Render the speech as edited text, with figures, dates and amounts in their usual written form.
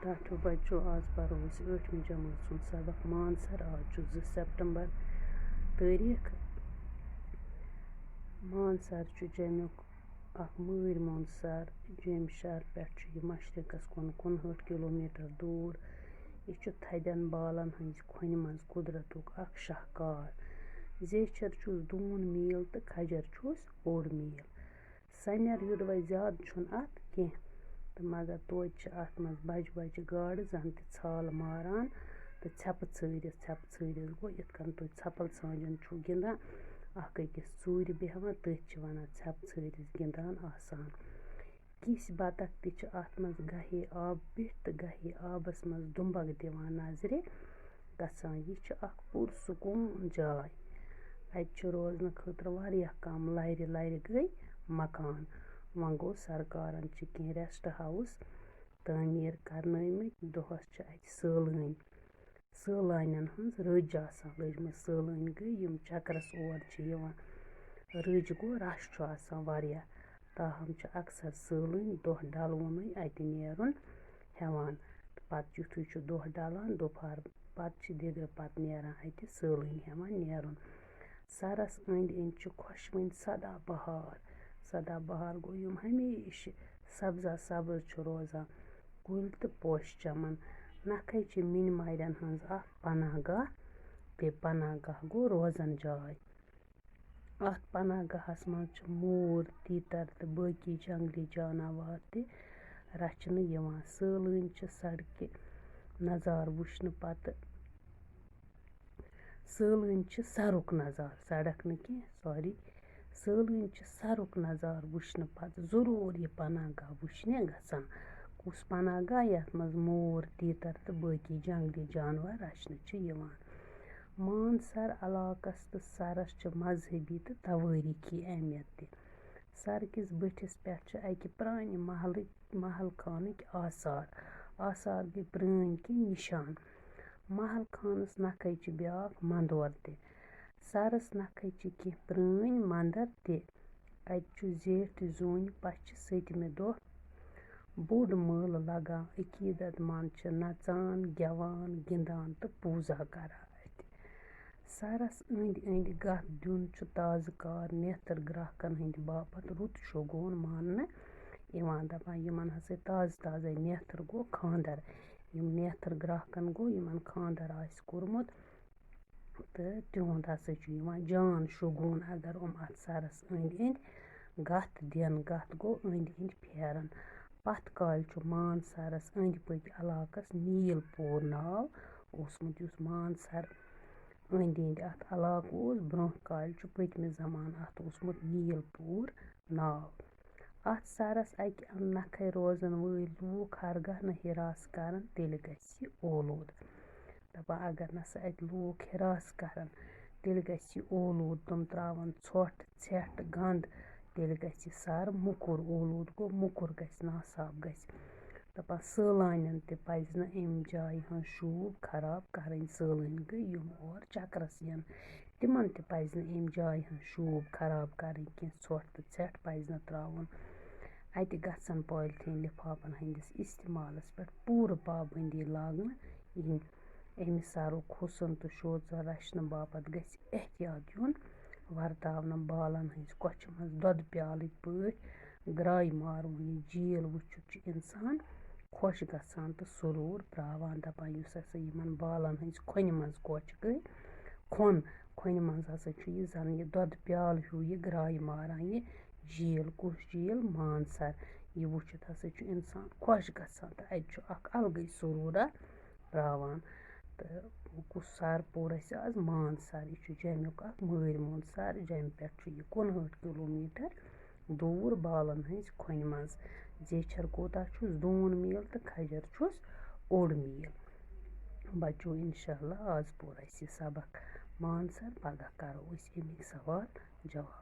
टाठो बच्चों आज परो 8वीं जमात सुन सबक मानसर आज 2 सितंबर तारीख मानसर जमुक मर मोंद सर जम शहर पे मशरकस कुन 59 किलोमीटर दूर यह थदन बालन हज खोन मज कुदरतुक शाहकार जेचर दून मील तो खजर ओड मील सनर युद वे ज्यादा अत कह तो मगर तोत अत मज बज बज गाड़ जन छाल मारान तो छप छरिस गो इत तुम छपल साजन गिंदान अख अकिस चूर बेहवान तथ वन छप छरिस गिंदान आसान किस बतख ति अत मज गहे आब बिठ तो गहे आबस मज दुम्बक दिवान नजर गसान यह पुरसकून जाय अत रोजन खतर वारिया कम लर लर गई मकान वन गो सरकारन कह रेस्ट हाउस तामीर करनमित दोहस अत सैलानियन हज रज लजमत सैलान गई यम चकरस और रज गो रश वारिया ताहम अक्सर सैलान दोह डलवुन अत नेरुन हेवान पत युथु दोह डलान दोपहर पत दिगर पत नेरान अत सैलान हेवान नेरुन सरस अंद अंद खुशवन सदा बहार गो यम हमेशा सब्जा सब्ज रोजान कुल तो पोश चमन नखे मिन मारन हज पनाह गाह बे पनाह गाह गो रोजन जाय अत पनाह गाहस मज मोर तीतर तो बाकी जंगली जानवर ते रचन सैलान सड़क नज़ार वुचन पत सैलान सरुक नज़ार सड़क न कह सॉरी सैलान सरुक नज़ार वुचन पत जरूर यह पनाह गाह वुचने गसान कुस पनाह गाह यथ मज मोर तीतर तो बाकी जंगली जानवर रचन मानसर इलाकस तो सरस मजहबी तो तवारीखी अहमियत ते सर किस बठिस पे अकि प्रान महल खानक आसार गई प्रान कि निशान महल खानस नखे ब्याक मंदोर ते सरस नखे कह प्रान मंदिर ते अत जेठ जून पच 7मि दह बोड़ मेल लगान अकीदत मंद नचान गेवान गिंदान तो पूजा करान सरस अंद अंद गत दिन ताजकार नेत्र ग्राहकन हंद बापत रुत शोगोन मान दपान यमन हसा ताज नेत्र गो खानदर यम नेत्र ग्राहकन गो यमन खानदर आस कोरमुत तो तिहुंद हसा जान शोगोन अगर अत सरस अंद अंद गत दिन गत गो अंद अंद फेरन पत काल मानसरस अंद पक इलाकस नीलपोर नाव ओसमुत मानसर अंद अंद अत इलाक ब्रोह काल पकमि जमान अत ओसमुत नीलपोर नाव अत सरस अकि नखे रोजन वल लूक हरगह न हिरास करन तेल गि ओलूद दपान अगर नसा अत लूक हिरास करन तेल गि ओलूद तुम त्रावन ोट ेठ गंद तेल गि सर मुकुर ओलूद गो मुकुर गि नासाब गि दपान सैलानियन ते पज न अम जाय हंज शूब खराब करन सैलान गई यम और चकरस यन तिमन ते पज न अम जाय हंज शूब खराब करन कह ोट तो ेठ पज न त्रावन अत गसन पॉलिथीन लिफाफन हंदिस इस्तेमालस पे पूरा पाबंदी लागन इन अमि सरुक हुसन तो शोचन रचन बापत गि एहतियात युन वर्तावन बालन हंज कोच मज दोद प्याल पट ग्राय मारुन यह झील वुचित इंसान खुश गसान तो सुरूर प्रावान दपान युस हसा यमन बालन हंज खोन मज कोच गई खोन मज हसा यह जन यह दोद प्याल हूँ यह ग्राय मारान यह झील कुस झील मानसर यह वुचित हसा इंसान खुश गसान तो अत अलगै सुरूरा प्रावान तो कुस सर पोर आज मानसर यह जमुक मर मोंद सर जम पे 59 किलोमीटर दूर बालन हंज खोन मज जेचर कोता दून मील तो खजर ओड मील बच्चों इंशाल्लाह आज पोर सबक मानसर पगह करो अमिक सवाल जवाब।